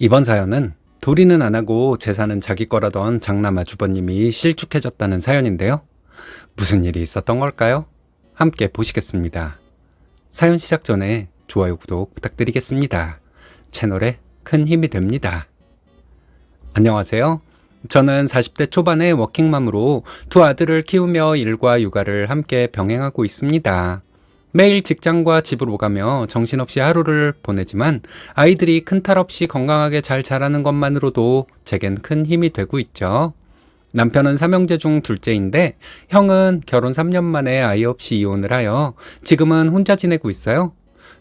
이번 사연은 도리는 안 하고 재산은 자기 거라던 장남 아주버님이 실축해졌다는 사연인데요. 무슨 일이 있었던 걸까요? 함께 보시겠습니다. 사연 시작 전에 좋아요, 구독 부탁드리겠습니다. 채널에 큰 힘이 됩니다. 안녕하세요. 저는 40대 초반의 워킹맘으로 두 아들을 키우며 일과 육아를 함께 병행하고 있습니다. 매일 직장과 집을 오가며 정신없이 하루를 보내지만 아이들이 큰 탈 없이 건강하게 잘 자라는 것만으로도 제겐 큰 힘이 되고 있죠. 남편은 삼형제 중 둘째인데 형은 결혼 3년 만에 아이 없이 이혼을 하여 지금은 혼자 지내고 있어요.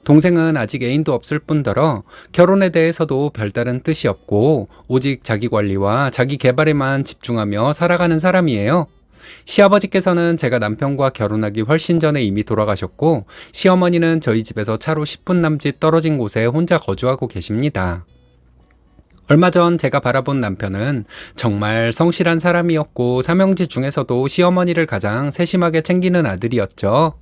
동생은 아직 애인도 없을 뿐더러 결혼에 대해서도 별다른 뜻이 없고 오직 자기 관리와 자기 개발에만 집중하며 살아가는 사람이에요. 시아버지께서는 제가 남편과 결혼하기 훨씬 전에 이미 돌아가셨고 시어머니는 저희 집에서 차로 10분 남짓 떨어진 곳에 혼자 거주하고 계십니다. 얼마 전 제가 바라본 남편은 정말 성실한 사람이었고 삼형제 중에서도 시어머니를 가장 세심하게 챙기는 아들이었죠.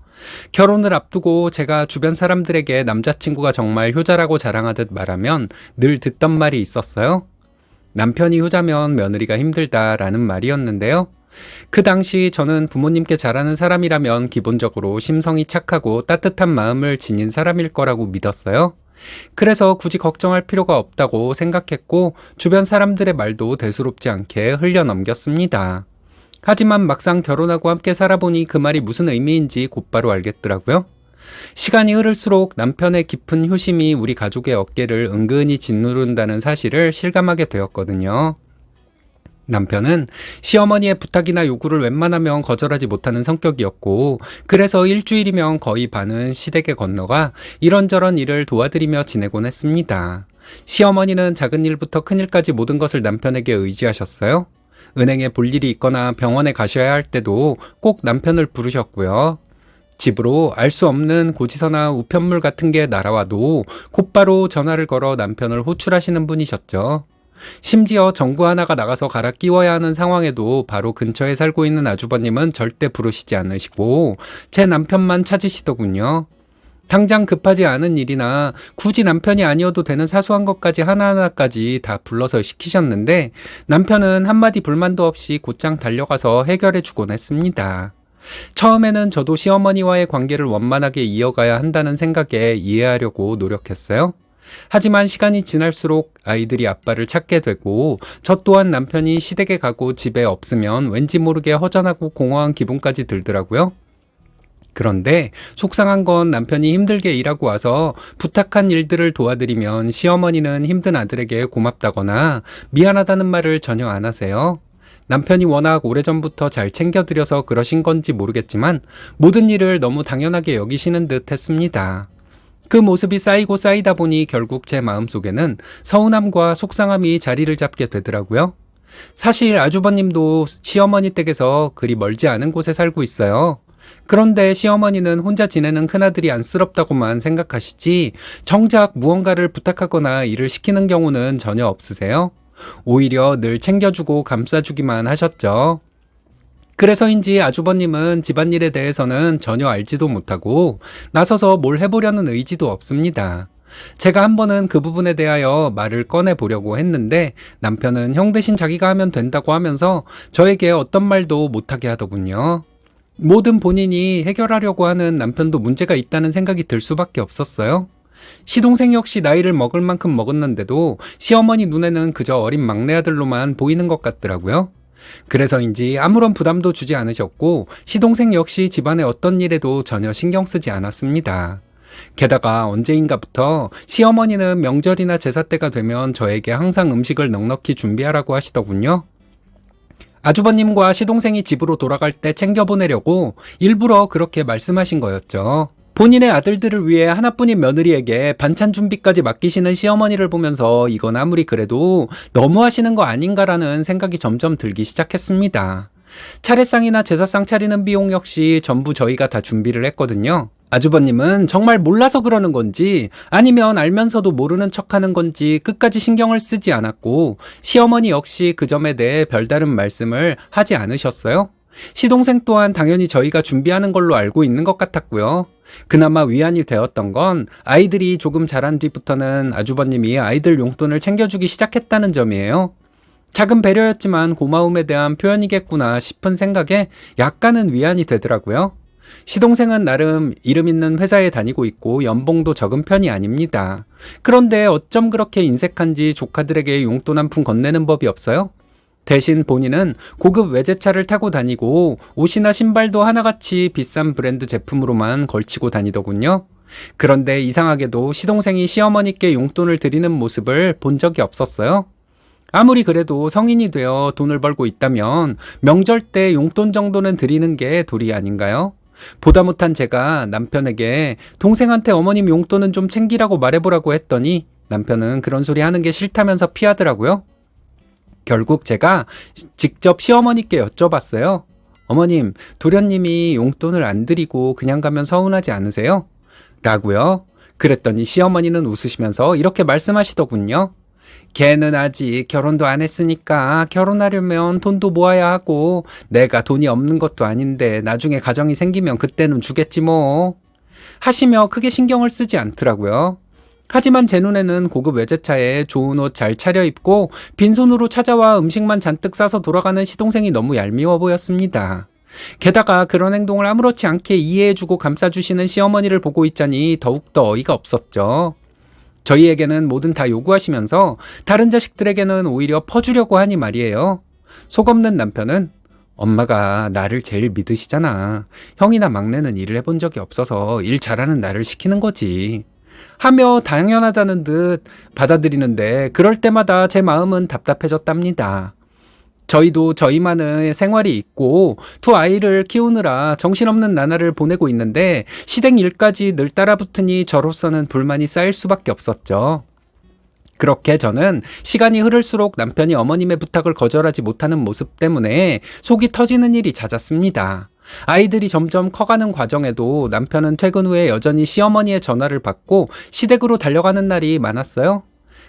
결혼을 앞두고 제가 주변 사람들에게 남자친구가 정말 효자라고 자랑하듯 말하면 늘 듣던 말이 있었어요. 남편이 효자면 며느리가 힘들다라는 말이었는데요. 그 당시 저는 부모님께 잘하는 사람이라면 기본적으로 심성이 착하고 따뜻한 마음을 지닌 사람일 거라고 믿었어요. 그래서 굳이 걱정할 필요가 없다고 생각했고 주변 사람들의 말도 대수롭지 않게 흘려넘겼습니다. 하지만 막상 결혼하고 함께 살아보니 그 말이 무슨 의미인지 곧바로 알겠더라고요. 시간이 흐를수록 남편의 깊은 효심이 우리 가족의 어깨를 은근히 짓누른다는 사실을 실감하게 되었거든요. 남편은 시어머니의 부탁이나 요구를 웬만하면 거절하지 못하는 성격이었고 그래서 일주일이면 거의 반은 시댁에 건너가 이런저런 일을 도와드리며 지내곤 했습니다. 시어머니는 작은 일부터 큰 일까지 모든 것을 남편에게 의지하셨어요. 은행에 볼 일이 있거나 병원에 가셔야 할 때도 꼭 남편을 부르셨고요. 집으로 알 수 없는 고지서나 우편물 같은 게 날아와도 곧바로 전화를 걸어 남편을 호출하시는 분이셨죠. 심지어 전구 하나가 나가서 갈아 끼워야 하는 상황에도 바로 근처에 살고 있는 아주버님은 절대 부르시지 않으시고 제 남편만 찾으시더군요. 당장 급하지 않은 일이나 굳이 남편이 아니어도 되는 사소한 것까지 하나하나까지 다 불러서 시키셨는데 남편은 한마디 불만도 없이 곧장 달려가서 해결해 주곤 했습니다. 처음에는 저도 시어머니와의 관계를 원만하게 이어가야 한다는 생각에 이해하려고 노력했어요. 하지만 시간이 지날수록 아이들이 아빠를 찾게 되고 저 또한 남편이 시댁에 가고 집에 없으면 왠지 모르게 허전하고 공허한 기분까지 들더라고요. 그런데 속상한 건 남편이 힘들게 일하고 와서 부탁한 일들을 도와드리면 시어머니는 힘든 아들에게 고맙다거나 미안하다는 말을 전혀 안 하세요. 남편이 워낙 오래전부터 잘 챙겨드려서 그러신 건지 모르겠지만 모든 일을 너무 당연하게 여기시는 듯 했습니다. 그 모습이 쌓이고 쌓이다 보니 결국 제 마음속에는 서운함과 속상함이 자리를 잡게 되더라고요. 사실 아주버님도 시어머니 댁에서 그리 멀지 않은 곳에 살고 있어요. 그런데 시어머니는 혼자 지내는 큰아들이 안쓰럽다고만 생각하시지 정작 무언가를 부탁하거나 일을 시키는 경우는 전혀 없으세요. 오히려 늘 챙겨주고 감싸주기만 하셨죠. 그래서인지 아주버님은 집안일에 대해서는 전혀 알지도 못하고 나서서 뭘 해보려는 의지도 없습니다. 제가 한 번은 그 부분에 대하여 말을 꺼내보려고 했는데 남편은 형 대신 자기가 하면 된다고 하면서 저에게 어떤 말도 못하게 하더군요. 뭐든 본인이 해결하려고 하는 남편도 문제가 있다는 생각이 들 수밖에 없었어요. 시동생 역시 나이를 먹을 만큼 먹었는데도 시어머니 눈에는 그저 어린 막내 아들로만 보이는 것 같더라고요. 그래서인지 아무런 부담도 주지 않으셨고 시동생 역시 집안의 어떤 일에도 전혀 신경 쓰지 않았습니다. 게다가 언제인가부터 시어머니는 명절이나 제사 때가 되면 저에게 항상 음식을 넉넉히 준비하라고 하시더군요. 아주버님과 시동생이 집으로 돌아갈 때 챙겨보내려고 일부러 그렇게 말씀하신 거였죠. 본인의 아들들을 위해 하나뿐인 며느리에게 반찬 준비까지 맡기시는 시어머니를 보면서 이건 아무리 그래도 너무 하시는 거 아닌가라는 생각이 점점 들기 시작했습니다. 차례상이나 제사상 차리는 비용 역시 전부 저희가 다 준비를 했거든요. 아주버님은 정말 몰라서 그러는 건지 아니면 알면서도 모르는 척하는 건지 끝까지 신경을 쓰지 않았고 시어머니 역시 그 점에 대해 별다른 말씀을 하지 않으셨어요. 시동생 또한 당연히 저희가 준비하는 걸로 알고 있는 것 같았고요. 그나마 위안이 되었던 건 아이들이 조금 자란 뒤부터는 아주버님이 아이들 용돈을 챙겨주기 시작했다는 점이에요. 작은 배려였지만 고마움에 대한 표현이겠구나 싶은 생각에 약간은 위안이 되더라고요. 시동생은 나름 이름 있는 회사에 다니고 있고 연봉도 적은 편이 아닙니다. 그런데 어쩜 그렇게 인색한지 조카들에게 용돈 한 푼 건네는 법이 없어요? 대신 본인은 고급 외제차를 타고 다니고 옷이나 신발도 하나같이 비싼 브랜드 제품으로만 걸치고 다니더군요. 그런데 이상하게도 시동생이 시어머니께 용돈을 드리는 모습을 본 적이 없었어요. 아무리 그래도 성인이 되어 돈을 벌고 있다면 명절 때 용돈 정도는 드리는 게 도리 아닌가요? 보다 못한 제가 남편에게 동생한테 어머님 용돈은 좀 챙기라고 말해보라고 했더니 남편은 그런 소리 하는 게 싫다면서 피하더라고요. 결국 제가 직접 시어머니께 여쭤봤어요. 어머님, 도련님이 용돈을 안 드리고 그냥 가면 서운하지 않으세요? 라고요. 그랬더니 시어머니는 웃으시면서 이렇게 말씀하시더군요. 걔는 아직 결혼도 안 했으니까 결혼하려면 돈도 모아야 하고 내가 돈이 없는 것도 아닌데 나중에 가정이 생기면 그때는 주겠지 뭐. 하시며 크게 신경을 쓰지 않더라고요. 하지만 제 눈에는 고급 외제차에 좋은 옷 잘 차려입고 빈손으로 찾아와 음식만 잔뜩 싸서 돌아가는 시동생이 너무 얄미워 보였습니다. 게다가 그런 행동을 아무렇지 않게 이해해주고 감싸주시는 시어머니를 보고 있자니 더욱더 어이가 없었죠. 저희에게는 뭐든 다 요구하시면서 다른 자식들에게는 오히려 퍼주려고 하니 말이에요. 속 없는 남편은 엄마가 나를 제일 믿으시잖아. 형이나 막내는 일을 해본 적이 없어서 일 잘하는 나를 시키는 거지. 하며 당연하다는 듯 받아들이는데 그럴 때마다 제 마음은 답답해졌답니다. 저희도 저희만의 생활이 있고 두 아이를 키우느라 정신없는 나날을 보내고 있는데 시댁 일까지 늘 따라붙으니 저로서는 불만이 쌓일 수밖에 없었죠. 그렇게 저는 시간이 흐를수록 남편이 어머님의 부탁을 거절하지 못하는 모습 때문에 속이 터지는 일이 잦았습니다. 아이들이 점점 커가는 과정에도 남편은 퇴근 후에 여전히 시어머니의 전화를 받고 시댁으로 달려가는 날이 많았어요.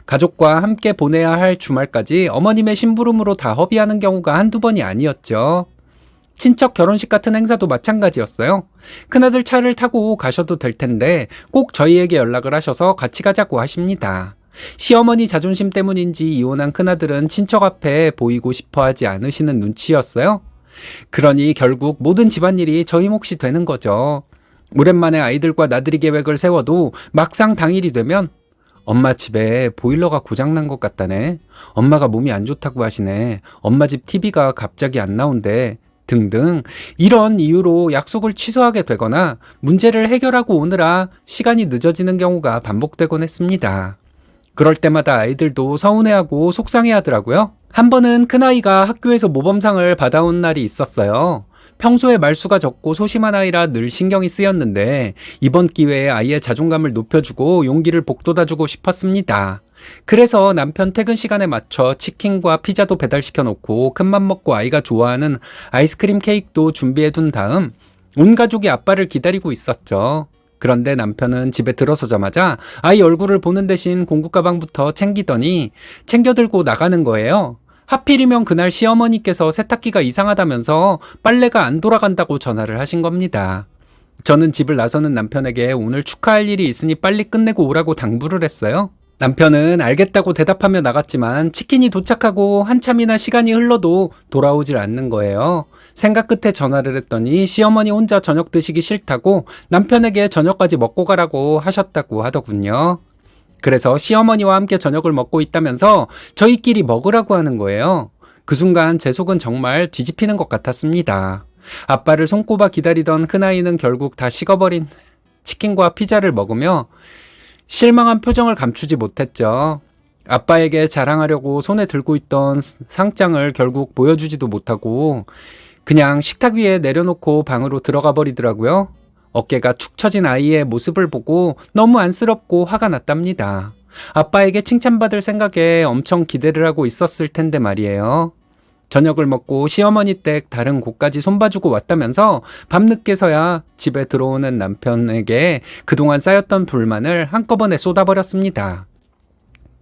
가족과 함께 보내야 할 주말까지 어머님의 심부름으로 다 허비하는 경우가 한두 번이 아니었죠. 친척 결혼식 같은 행사도 마찬가지였어요. 큰아들 차를 타고 가셔도 될 텐데 꼭 저희에게 연락을 하셔서 같이 가자고 하십니다. 시어머니 자존심 때문인지 이혼한 큰아들은 친척 앞에 보이고 싶어 하지 않으시는 눈치였어요. 그러니 결국 모든 집안일이 저희 몫이 되는 거죠. 오랜만에 아이들과 나들이 계획을 세워도 막상 당일이 되면 엄마 집에 보일러가 고장난 것 같다네. 엄마가 몸이 안 좋다고 하시네. 엄마 집 TV가 갑자기 안 나온대. 등등 이런 이유로 약속을 취소하게 되거나 문제를 해결하고 오느라 시간이 늦어지는 경우가 반복되곤 했습니다. 그럴 때마다 아이들도 서운해하고 속상해하더라고요. 한 번은 큰아이가 학교에서 모범상을 받아온 날이 있었어요. 평소에 말수가 적고 소심한 아이라 늘 신경이 쓰였는데 이번 기회에 아이의 자존감을 높여주고 용기를 북돋아주고 싶었습니다. 그래서 남편 퇴근 시간에 맞춰 치킨과 피자도 배달시켜 놓고 큰맘 먹고 아이가 좋아하는 아이스크림 케이크도 준비해 둔 다음 온 가족이 아빠를 기다리고 있었죠. 그런데 남편은 집에 들어서자마자 아이 얼굴을 보는 대신 공구 가방부터 챙기더니 챙겨 들고 나가는 거예요. 하필이면 그날 시어머니께서 세탁기가 이상하다면서 빨래가 안 돌아간다고 전화를 하신 겁니다. 저는 집을 나서는 남편에게 오늘 축하할 일이 있으니 빨리 끝내고 오라고 당부를 했어요. 남편은 알겠다고 대답하며 나갔지만 치킨이 도착하고 한참이나 시간이 흘러도 돌아오질 않는 거예요. 생각 끝에 전화를 했더니 시어머니 혼자 저녁 드시기 싫다고 남편에게 저녁까지 먹고 가라고 하셨다고 하더군요. 그래서 시어머니와 함께 저녁을 먹고 있다면서 저희끼리 먹으라고 하는 거예요. 그 순간 제 속은 정말 뒤집히는 것 같았습니다. 아빠를 손꼽아 기다리던 큰아이는 결국 다 식어버린 치킨과 피자를 먹으며 실망한 표정을 감추지 못했죠. 아빠에게 자랑하려고 손에 들고 있던 상장을 결국 보여주지도 못하고 그냥 식탁 위에 내려놓고 방으로 들어가 버리더라고요. 어깨가 축 처진 아이의 모습을 보고 너무 안쓰럽고 화가 났답니다. 아빠에게 칭찬받을 생각에 엄청 기대를 하고 있었을 텐데 말이에요. 저녁을 먹고 시어머니 댁 다른 곳까지 손봐주고 왔다면서 밤늦게서야 집에 들어오는 남편에게 그동안 쌓였던 불만을 한꺼번에 쏟아버렸습니다.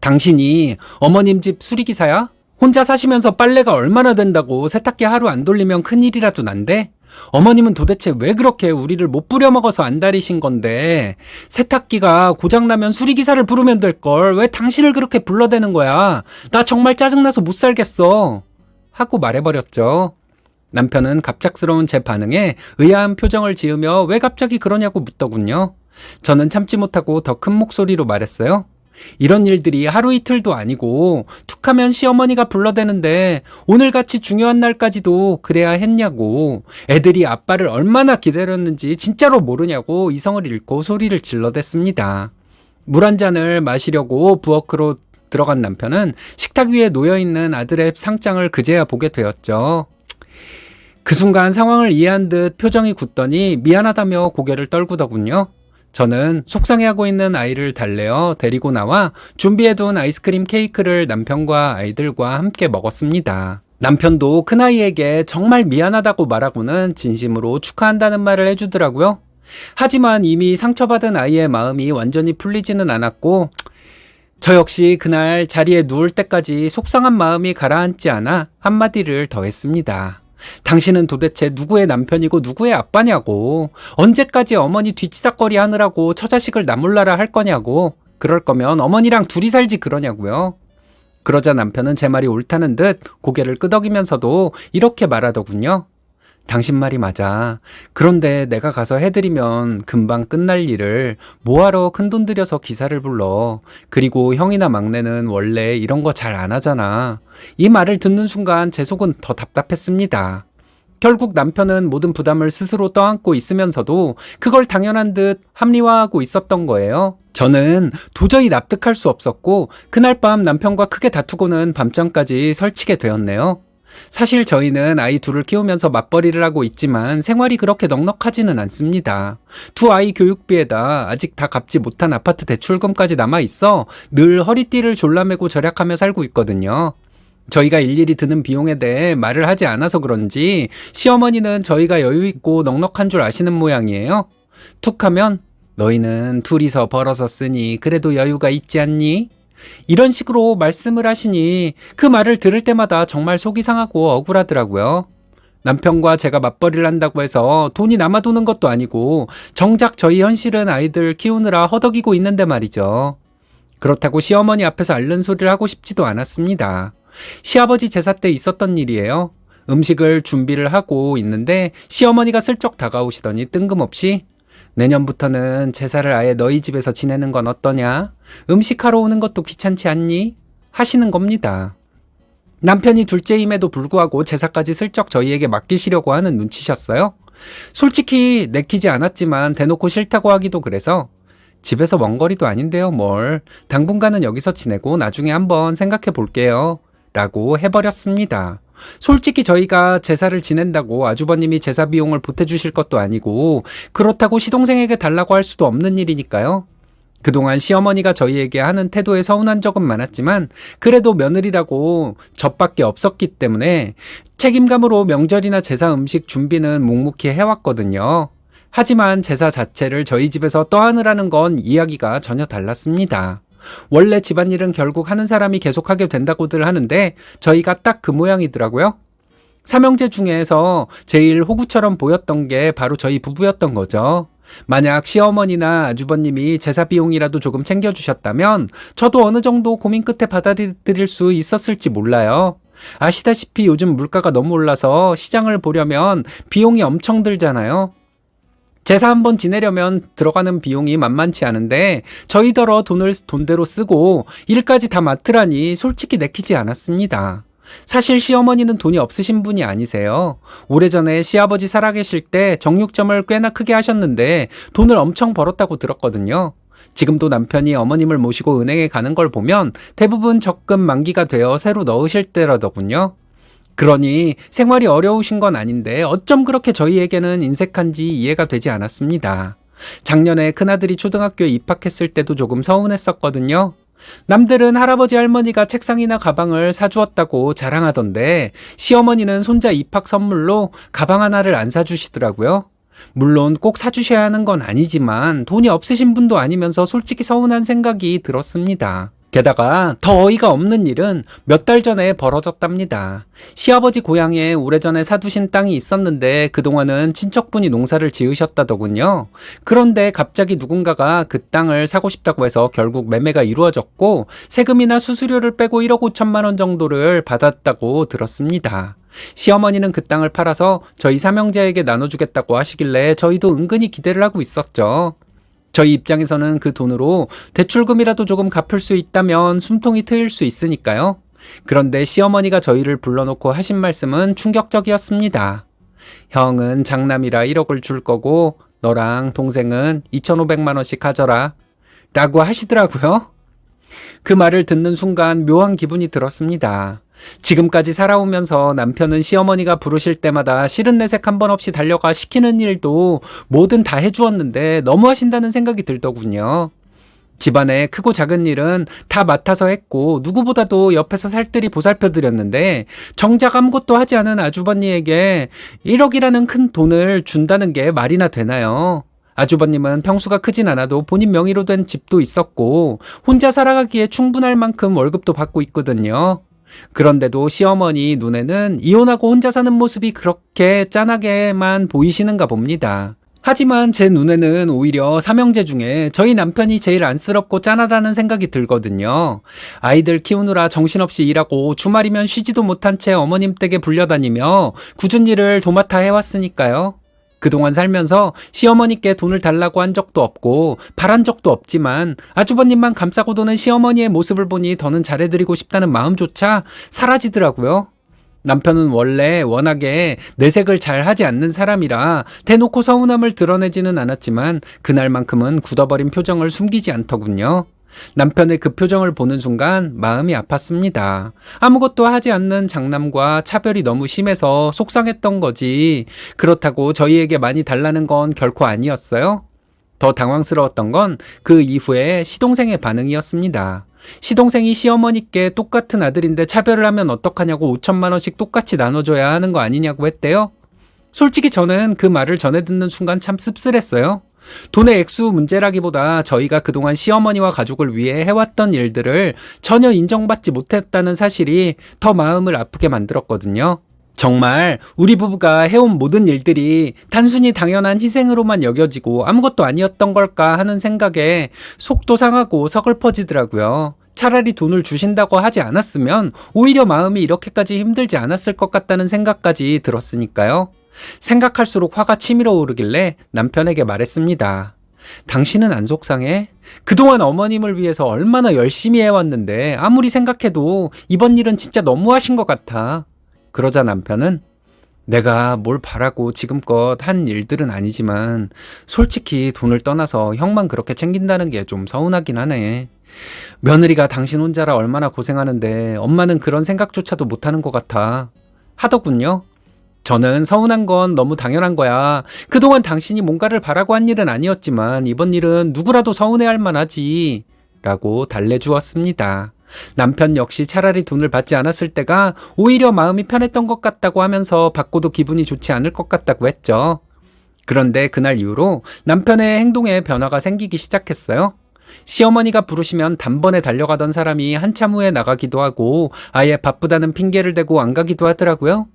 당신이 어머님 집 수리기사야? 혼자 사시면서 빨래가 얼마나 된다고 세탁기 하루 안 돌리면 큰일이라도 난데? 어머님은 도대체 왜 그렇게 우리를 못 부려먹어서 안달이신 건데, 세탁기가 고장나면 수리기사를 부르면 될걸 왜 당신을 그렇게 불러대는 거야? 나 정말 짜증나서 못 살겠어. 하고 말해버렸죠. 남편은 갑작스러운 제 반응에 의아한 표정을 지으며 왜 갑자기 그러냐고 묻더군요. 저는 참지 못하고 더 큰 목소리로 말했어요. 이런 일들이 하루 이틀도 아니고 툭하면 시어머니가 불러대는데 오늘같이 중요한 날까지도 그래야 했냐고, 애들이 아빠를 얼마나 기다렸는지 진짜로 모르냐고 이성을 잃고 소리를 질러댔습니다. 물 한 잔을 마시려고 부엌으로 들어간 남편은 식탁 위에 놓여있는 아들의 상장을 그제야 보게 되었죠. 그 순간 상황을 이해한 듯 표정이 굳더니 미안하다며 고개를 떨구더군요. 저는 속상해하고 있는 아이를 달래어 데리고 나와 준비해둔 아이스크림 케이크를 남편과 아이들과 함께 먹었습니다. 남편도 큰아이에게 정말 미안하다고 말하고는 진심으로 축하한다는 말을 해주더라고요. 하지만 이미 상처받은 아이의 마음이 완전히 풀리지는 않았고, 저 역시 그날 자리에 누울 때까지 속상한 마음이 가라앉지 않아 한마디를 더 했습니다. 당신은 도대체 누구의 남편이고 누구의 아빠냐고, 언제까지 어머니 뒤치다꺼리 하느라고 처자식을 나몰라라 할 거냐고, 그럴 거면 어머니랑 둘이 살지 그러냐고요. 그러자 남편은 제 말이 옳다는 듯 고개를 끄덕이면서도 이렇게 말하더군요. 당신 말이 맞아. 그런데 내가 가서 해드리면 금방 끝날 일을 뭐하러 큰돈 들여서 기사를 불러. 그리고 형이나 막내는 원래 이런 거 잘 안 하잖아. 이 말을 듣는 순간 제 속은 더 답답했습니다. 결국 남편은 모든 부담을 스스로 떠안고 있으면서도 그걸 당연한 듯 합리화하고 있었던 거예요. 저는 도저히 납득할 수 없었고 그날 밤 남편과 크게 다투고는 밤잠까지 설치게 되었네요. 사실 저희는 아이 둘을 키우면서 맞벌이를 하고 있지만 생활이 그렇게 넉넉하지는 않습니다. 두 아이 교육비에다 아직 다 갚지 못한 아파트 대출금까지 남아있어 늘 허리띠를 졸라매고 절약하며 살고 있거든요. 저희가 일일이 드는 비용에 대해 말을 하지 않아서 그런지 시어머니는 저희가 여유있고 넉넉한 줄 아시는 모양이에요. 툭하면 너희는 둘이서 벌어서 쓰니 그래도 여유가 있지 않니? 이런 식으로 말씀을 하시니 그 말을 들을 때마다 정말 속이 상하고 억울하더라고요. 남편과 제가 맞벌이를 한다고 해서 돈이 남아도는 것도 아니고 정작 저희 현실은 아이들 키우느라 허덕이고 있는데 말이죠. 그렇다고 시어머니 앞에서 앓는 소리를 하고 싶지도 않았습니다. 시아버지 제사 때 있었던 일이에요. 음식을 준비를 하고 있는데 시어머니가 슬쩍 다가오시더니 뜬금없이 내년부터는 제사를 아예 너희 집에서 지내는 건 어떠냐? 음식하러 오는 것도 귀찮지 않니? 하시는 겁니다. 남편이 둘째임에도 불구하고 제사까지 슬쩍 저희에게 맡기시려고 하는 눈치셨어요. 솔직히 내키지 않았지만 대놓고 싫다고 하기도 그래서 집에서 먼 거리도 아닌데요 뭘. 당분간은 여기서 지내고 나중에 한번 생각해 볼게요. 라고 해버렸습니다. 솔직히 저희가 제사를 지낸다고 아주버님이 제사 비용을 보태주실 것도 아니고 그렇다고 시동생에게 달라고 할 수도 없는 일이니까요. 그동안 시어머니가 저희에게 하는 태도에 서운한 적은 많았지만 그래도 며느리라고 저밖에 없었기 때문에 책임감으로 명절이나 제사 음식 준비는 묵묵히 해왔거든요. 하지만 제사 자체를 저희 집에서 떠안으라는 건 이야기가 전혀 달랐습니다. 원래 집안일은 결국 하는 사람이 계속하게 된다고들 하는데 저희가 딱 그 모양이더라고요. 삼형제 중에서 제일 호구처럼 보였던 게 바로 저희 부부였던 거죠. 만약 시어머니나 아주버님이 제사 비용이라도 조금 챙겨주셨다면 저도 어느 정도 고민 끝에 받아들일 수 있었을지 몰라요. 아시다시피 요즘 물가가 너무 올라서 시장을 보려면 비용이 엄청 들잖아요. 제사 한번 지내려면 들어가는 비용이 만만치 않은데 저희더러 돈을 돈대로 쓰고 일까지 다 맡으라니 솔직히 내키지 않았습니다. 사실 시어머니는 돈이 없으신 분이 아니세요. 오래전에 시아버지 살아계실 때 정육점을 꽤나 크게 하셨는데 돈을 엄청 벌었다고 들었거든요. 지금도 남편이 어머님을 모시고 은행에 가는 걸 보면 대부분 적금 만기가 되어 새로 넣으실 때라더군요. 그러니 생활이 어려우신 건 아닌데 어쩜 그렇게 저희에게는 인색한지 이해가 되지 않았습니다. 작년에 큰아들이 초등학교에 입학했을 때도 조금 서운했었거든요. 남들은 할아버지 할머니가 책상이나 가방을 사주었다고 자랑하던데 시어머니는 손자 입학 선물로 가방 하나를 안 사주시더라고요. 물론 꼭 사주셔야 하는 건 아니지만 돈이 없으신 분도 아니면서 솔직히 서운한 생각이 들었습니다. 게다가 더 어이가 없는 일은 몇 달 전에 벌어졌답니다. 시아버지 고향에 오래전에 사두신 땅이 있었는데 그동안은 친척분이 농사를 지으셨다더군요. 그런데 갑자기 누군가가 그 땅을 사고 싶다고 해서 결국 매매가 이루어졌고 세금이나 수수료를 빼고 1억 5천만 원 정도를 받았다고 들었습니다. 시어머니는 그 땅을 팔아서 저희 삼형제에게 나눠주겠다고 하시길래 저희도 은근히 기대를 하고 있었죠. 저희 입장에서는 그 돈으로 대출금이라도 조금 갚을 수 있다면 숨통이 트일 수 있으니까요. 그런데 시어머니가 저희를 불러놓고 하신 말씀은 충격적이었습니다. 형은 장남이라 1억을 줄 거고 너랑 동생은 2,500만 원씩 가져라 라고 하시더라고요. 그 말을 듣는 순간 묘한 기분이 들었습니다. 지금까지 살아오면서 남편은 시어머니가 부르실 때마다 싫은 내색 한 번 없이 달려가 시키는 일도 뭐든 다 해주었는데 너무하신다는 생각이 들더군요. 집안의 크고 작은 일은 다 맡아서 했고 누구보다도 옆에서 살뜰히 보살펴드렸는데 정작 아무것도 하지 않은 아주버니에게 1억이라는 큰 돈을 준다는 게 말이나 되나요? 아주버님은 평수가 크진 않아도 본인 명의로 된 집도 있었고 혼자 살아가기에 충분할 만큼 월급도 받고 있거든요. 그런데도 시어머니 눈에는 이혼하고 혼자 사는 모습이 그렇게 짠하게만 보이시는가 봅니다. 하지만 제 눈에는 오히려 삼형제 중에 저희 남편이 제일 안쓰럽고 짠하다는 생각이 들거든요. 아이들 키우느라 정신없이 일하고 주말이면 쉬지도 못한 채 어머님 댁에 불려다니며 굳은 일을 도맡아 해왔으니까요. 그동안 살면서 시어머니께 돈을 달라고 한 적도 없고 바란 적도 없지만 아주버님만 감싸고 도는 시어머니의 모습을 보니 더는 잘해드리고 싶다는 마음조차 사라지더라고요. 남편은 원래 워낙에 내색을 잘 하지 않는 사람이라 대놓고 서운함을 드러내지는 않았지만 그날만큼은 굳어버린 표정을 숨기지 않더군요. 남편의 그 표정을 보는 순간 마음이 아팠습니다. 아무것도 하지 않는 장남과 차별이 너무 심해서 속상했던 거지. 그렇다고 저희에게 많이 달라는 건 결코 아니었어요. 더 당황스러웠던 건 그 이후에 시동생의 반응이었습니다. 시동생이 시어머니께 똑같은 아들인데 차별을 하면 어떡하냐고 5천만 원씩 똑같이 나눠줘야 하는 거 아니냐고 했대요. 솔직히 저는 그 말을 전해 듣는 순간 참 씁쓸했어요. 돈의 액수 문제라기보다 저희가 그동안 시어머니와 가족을 위해 해왔던 일들을 전혀 인정받지 못했다는 사실이 더 마음을 아프게 만들었거든요. 정말 우리 부부가 해온 모든 일들이 단순히 당연한 희생으로만 여겨지고 아무것도 아니었던 걸까 하는 생각에 속도 상하고 서글퍼지더라고요. 차라리 돈을 주신다고 하지 않았으면 오히려 마음이 이렇게까지 힘들지 않았을 것 같다는 생각까지 들었으니까요. 생각할수록 화가 치밀어 오르길래 남편에게 말했습니다. 당신은 안 속상해? 그동안 어머님을 위해서 얼마나 열심히 해왔는데 아무리 생각해도 이번 일은 진짜 너무하신 것 같아. 그러자 남편은 내가 뭘 바라고 지금껏 한 일들은 아니지만 솔직히 돈을 떠나서 형만 그렇게 챙긴다는 게 좀 서운하긴 하네. 며느리가 당신 혼자라 얼마나 고생하는데 엄마는 그런 생각조차도 못하는 것 같아 하더군요. 저는 서운한 건 너무 당연한 거야. 그동안 당신이 뭔가를 바라고 한 일은 아니었지만 이번 일은 누구라도 서운해할 만하지 라고 달래주었습니다. 남편 역시 차라리 돈을 받지 않았을 때가 오히려 마음이 편했던 것 같다고 하면서 받고도 기분이 좋지 않을 것 같다고 했죠. 그런데 그날 이후로 남편의 행동에 변화가 생기기 시작했어요. 시어머니가 부르시면 단번에 달려가던 사람이 한참 후에 나가기도 하고 아예 바쁘다는 핑계를 대고 안 가기도 하더라고요.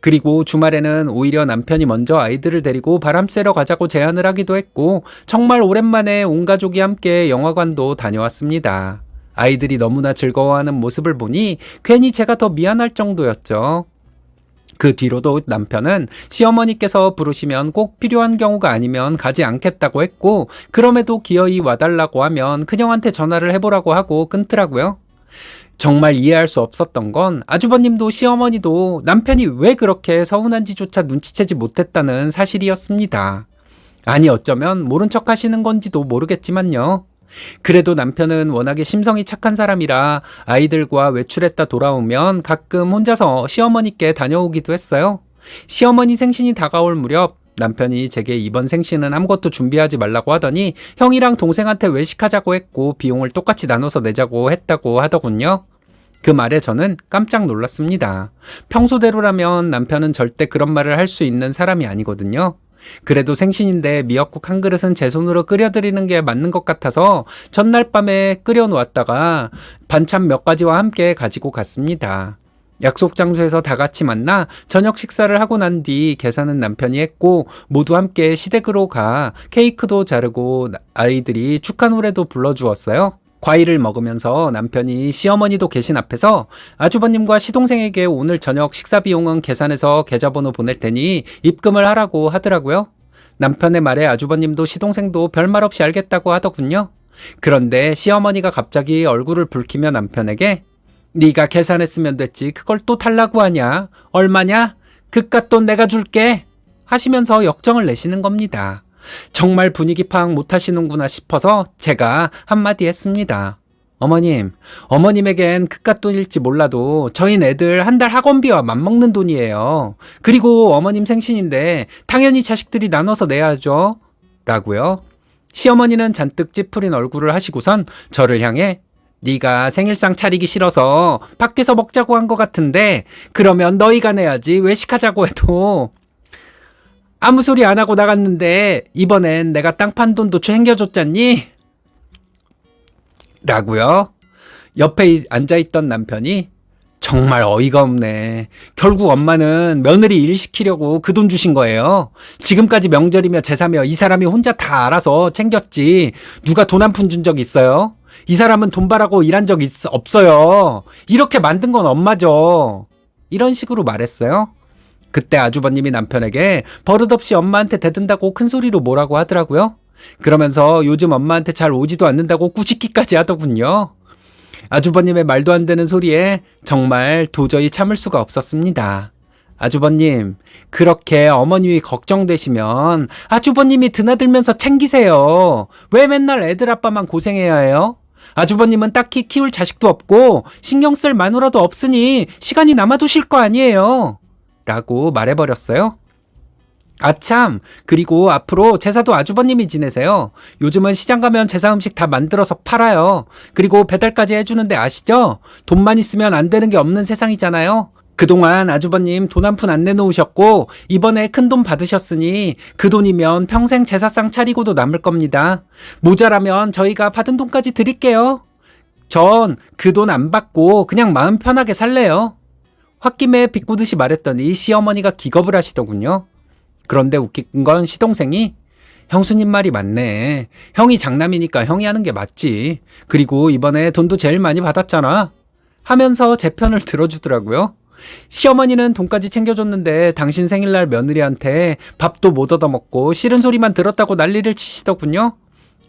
그리고 주말에는 오히려 남편이 먼저 아이들을 데리고 바람 쐬러 가자고 제안을 하기도 했고 정말 오랜만에 온 가족이 함께 영화관도 다녀왔습니다. 아이들이 너무나 즐거워하는 모습을 보니 괜히 제가 더 미안할 정도였죠. 그 뒤로도 남편은 시어머니께서 부르시면 꼭 필요한 경우가 아니면 가지 않겠다고 했고 그럼에도 기어이 와달라고 하면 큰형한테 전화를 해보라고 하고 끊더라고요. 정말 이해할 수 없었던 건 아주버님도 시어머니도 남편이 왜 그렇게 서운한지조차 눈치채지 못했다는 사실이었습니다. 아니 어쩌면 모른 척 하시는 건지도 모르겠지만요. 그래도 남편은 워낙에 심성이 착한 사람이라 아이들과 외출했다 돌아오면 가끔 혼자서 시어머니께 다녀오기도 했어요. 시어머니 생신이 다가올 무렵 남편이 제게 이번 생신은 아무것도 준비하지 말라고 하더니 형이랑 동생한테 외식하자고 했고 비용을 똑같이 나눠서 내자고 했다고 하더군요. 그 말에 저는 깜짝 놀랐습니다. 평소대로라면 남편은 절대 그런 말을 할 수 있는 사람이 아니거든요. 그래도 생신인데 미역국 한 그릇은 제 손으로 끓여드리는 게 맞는 것 같아서 전날 밤에 끓여놓았다가 반찬 몇 가지와 함께 가지고 갔습니다. 약속 장소에서 다 같이 만나 저녁 식사를 하고 난 뒤 계산은 남편이 했고 모두 함께 시댁으로 가 케이크도 자르고 아이들이 축하 노래도 불러주었어요. 과일을 먹으면서 남편이 시어머니도 계신 앞에서 아주버님과 시동생에게 오늘 저녁 식사 비용은 계산해서 계좌번호 보낼 테니 입금을 하라고 하더라고요. 남편의 말에 아주버님도 시동생도 별말 없이 알겠다고 하더군요. 그런데 시어머니가 갑자기 얼굴을 붉히며 남편에게 네가 계산했으면 됐지 그걸 또 달라고 하냐? 얼마냐? 그깟 돈 내가 줄게 하시면서 역정을 내시는 겁니다. 정말 분위기 파악 못하시는구나 싶어서 제가 한마디 했습니다. 어머님에겐 그깟 돈일지 몰라도 저희 애들 한 달 학원비와 맞먹는 돈이에요. 그리고 어머님 생신인데 당연히 자식들이 나눠서 내야죠. 라고요. 시어머니는 잔뜩 찌푸린 얼굴을 하시고선 저를 향해 네가 생일상 차리기 싫어서 밖에서 먹자고 한 것 같은데 그러면 너희가 내야지 외식하자고 해도 아무 소리 안 하고 나갔는데 이번엔 내가 땅 판 돈도 챙겨줬잖니? 라고요. 옆에 앉아있던 남편이 정말 어이가 없네. 결국 엄마는 며느리 일 시키려고 그 돈 주신 거예요. 지금까지 명절이며 제사며 이 사람이 혼자 다 알아서 챙겼지. 누가 돈 한 푼 준 적 있어요? 이 사람은 돈 벌라고 일한 적 없어요. 이렇게 만든 건 엄마죠. 이런 식으로 말했어요. 그때 아주버님이 남편에게 버릇없이 엄마한테 대든다고 큰 소리로 뭐라고 하더라고요. 그러면서 요즘 엄마한테 잘 오지도 않는다고 꾸짖기까지 하더군요. 아주버님의 말도 안 되는 소리에 정말 도저히 참을 수가 없었습니다. 아주버님, 그렇게 어머님이 걱정되시면 아주버님이 드나들면서 챙기세요. 왜 맨날 애들 아빠만 고생해야 해요? 아주버님은 딱히 키울 자식도 없고 신경 쓸 마누라도 없으니 시간이 남아도실 거 아니에요. 라고 말해버렸어요. 아참, 그리고 앞으로 제사도 아주버님이 지내세요. 요즘은 시장 가면 제사 음식 다 만들어서 팔아요. 그리고 배달까지 해주는데 아시죠? 돈만 있으면 안 되는 게 없는 세상이잖아요. 그동안 아주버님 돈 한 푼 안 내놓으셨고 이번에 큰 돈 받으셨으니 그 돈이면 평생 제사상 차리고도 남을 겁니다. 모자라면 저희가 받은 돈까지 드릴게요. 전 그 돈 안 받고 그냥 마음 편하게 살래요. 홧김에 비꼬듯이 말했더니 시어머니가 기겁을 하시더군요. 그런데 웃긴 건 시동생이 형수님 말이 맞네. 형이 장남이니까 형이 하는 게 맞지. 그리고 이번에 돈도 제일 많이 받았잖아. 하면서 제 편을 들어주더라고요. 시어머니는 돈까지 챙겨줬는데 당신 생일날 며느리한테 밥도 못 얻어먹고 싫은 소리만 들었다고 난리를 치시더군요.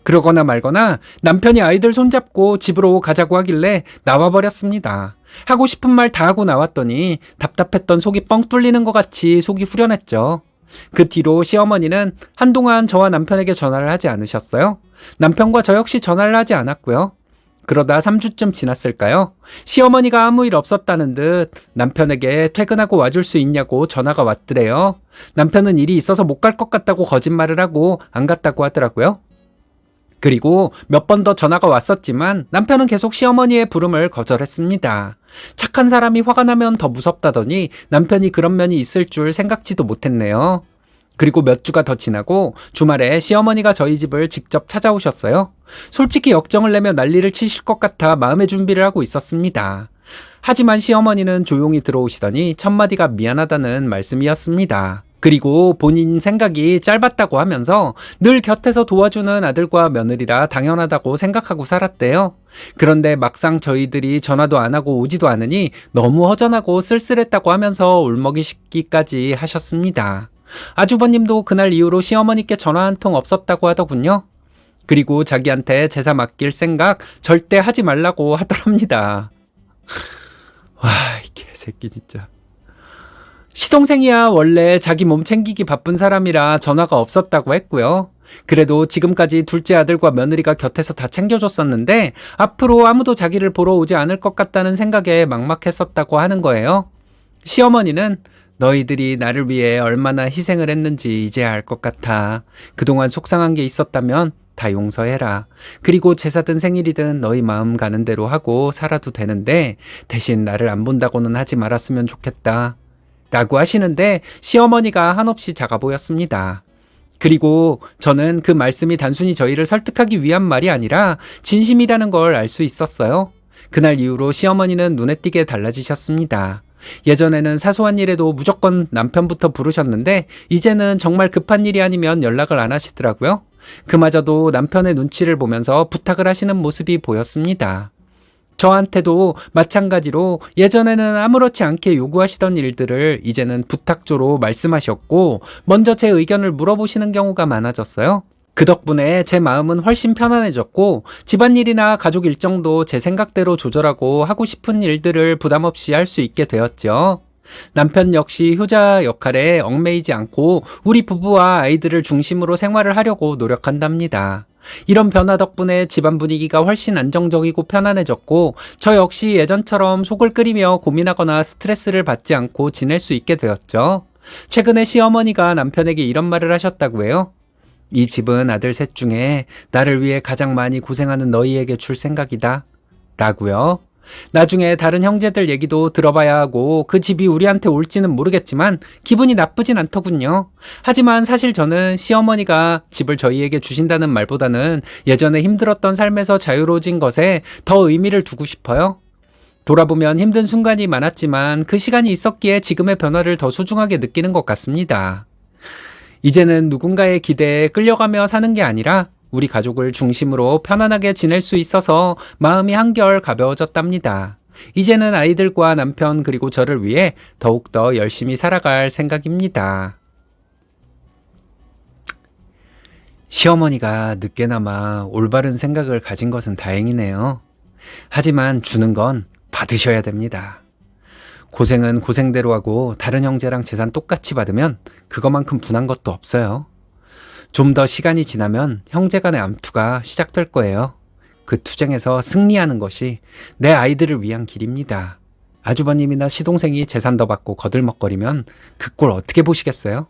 그러거나 말거나 남편이 아이들 손잡고 집으로 가자고 하길래 나와버렸습니다. 하고 싶은 말 다 하고 나왔더니 답답했던 속이 뻥 뚫리는 것 같이 속이 후련했죠. 그 뒤로 시어머니는 한동안 저와 남편에게 전화를 하지 않으셨어요. 남편과 저 역시 전화를 하지 않았고요. 그러다 3주쯤 지났을까요? 시어머니가 아무 일 없었다는 듯 남편에게 퇴근하고 와줄 수 있냐고 전화가 왔더래요. 남편은 일이 있어서 못 갈 것 같다고 거짓말을 하고 안 갔다고 하더라고요. 그리고 몇 번 더 전화가 왔었지만 남편은 계속 시어머니의 부름을 거절했습니다. 착한 사람이 화가 나면 더 무섭다더니 남편이 그런 면이 있을 줄 생각지도 못했네요. 그리고 몇 주가 더 지나고 주말에 시어머니가 저희 집을 직접 찾아오셨어요. 솔직히 역정을 내며 난리를 치실 것 같아 마음의 준비를 하고 있었습니다. 하지만 시어머니는 조용히 들어오시더니 첫마디가 미안하다는 말씀이었습니다. 그리고 본인 생각이 짧았다고 하면서 늘 곁에서 도와주는 아들과 며느리라 당연하다고 생각하고 살았대요. 그런데 막상 저희들이 전화도 안 하고 오지도 않으니 너무 허전하고 쓸쓸했다고 하면서 울먹이시기까지 하셨습니다. 아주버님도 그날 이후로 시어머니께 전화 한 통 없었다고 하더군요. 그리고 자기한테 제사 맡길 생각 절대 하지 말라고 하더랍니다. 와, 이 개새끼 진짜. 시동생이야 원래 자기 몸 챙기기 바쁜 사람이라 전화가 없었다고 했고요. 그래도 지금까지 둘째 아들과 며느리가 곁에서 다 챙겨줬었는데 앞으로 아무도 자기를 보러 오지 않을 것 같다는 생각에 막막했었다고 하는 거예요. 시어머니는 너희들이 나를 위해 얼마나 희생을 했는지 이제야 알 것 같아. 그동안 속상한 게 있었다면 다 용서해라. 그리고 제사든 생일이든 너희 마음 가는 대로 하고 살아도 되는데 대신 나를 안 본다고는 하지 말았으면 좋겠다. 라고 하시는데 시어머니가 한없이 작아 보였습니다. 그리고 저는 그 말씀이 단순히 저희를 설득하기 위한 말이 아니라 진심이라는 걸 알 수 있었어요. 그날 이후로 시어머니는 눈에 띄게 달라지셨습니다. 예전에는 사소한 일에도 무조건 남편부터 부르셨는데 이제는 정말 급한 일이 아니면 연락을 안 하시더라고요. 그마저도 남편의 눈치를 보면서 부탁을 하시는 모습이 보였습니다. 저한테도 마찬가지로 예전에는 아무렇지 않게 요구하시던 일들을 이제는 부탁조로 말씀하셨고 먼저 제 의견을 물어보시는 경우가 많아졌어요. 그 덕분에 제 마음은 훨씬 편안해졌고 집안일이나 가족 일정도 제 생각대로 조절하고 하고 싶은 일들을 부담 없이 할 수 있게 되었죠. 남편 역시 효자 역할에 얽매이지 않고 우리 부부와 아이들을 중심으로 생활을 하려고 노력한답니다. 이런 변화 덕분에 집안 분위기가 훨씬 안정적이고 편안해졌고 저 역시 예전처럼 속을 끓이며 고민하거나 스트레스를 받지 않고 지낼 수 있게 되었죠. 최근에 시어머니가 남편에게 이런 말을 하셨다고 해요. 이 집은 아들 셋 중에 나를 위해 가장 많이 고생하는 너희에게 줄 생각이다. 라고요. 나중에 다른 형제들 얘기도 들어봐야 하고 그 집이 우리한테 올지는 모르겠지만 기분이 나쁘진 않더군요. 하지만 사실 저는 시어머니가 집을 저희에게 주신다는 말보다는 예전에 힘들었던 삶에서 자유로워진 것에 더 의미를 두고 싶어요. 돌아보면 힘든 순간이 많았지만 그 시간이 있었기에 지금의 변화를 더 소중하게 느끼는 것 같습니다. 이제는 누군가의 기대에 끌려가며 사는 게 아니라 우리 가족을 중심으로 편안하게 지낼 수 있어서 마음이 한결 가벼워졌답니다. 이제는 아이들과 남편 그리고 저를 위해 더욱더 열심히 살아갈 생각입니다. 시어머니가 늦게나마 올바른 생각을 가진 것은 다행이네요. 하지만 주는 건 받으셔야 됩니다. 고생은 고생대로 하고 다른 형제랑 재산 똑같이 받으면 그것만큼 분한 것도 없어요. 좀 더 시간이 지나면 형제 간의 암투가 시작될 거예요. 그 투쟁에서 승리하는 것이 내 아이들을 위한 길입니다. 아주버님이나 시동생이 재산 더 받고 거들먹거리면 그 꼴 어떻게 보시겠어요?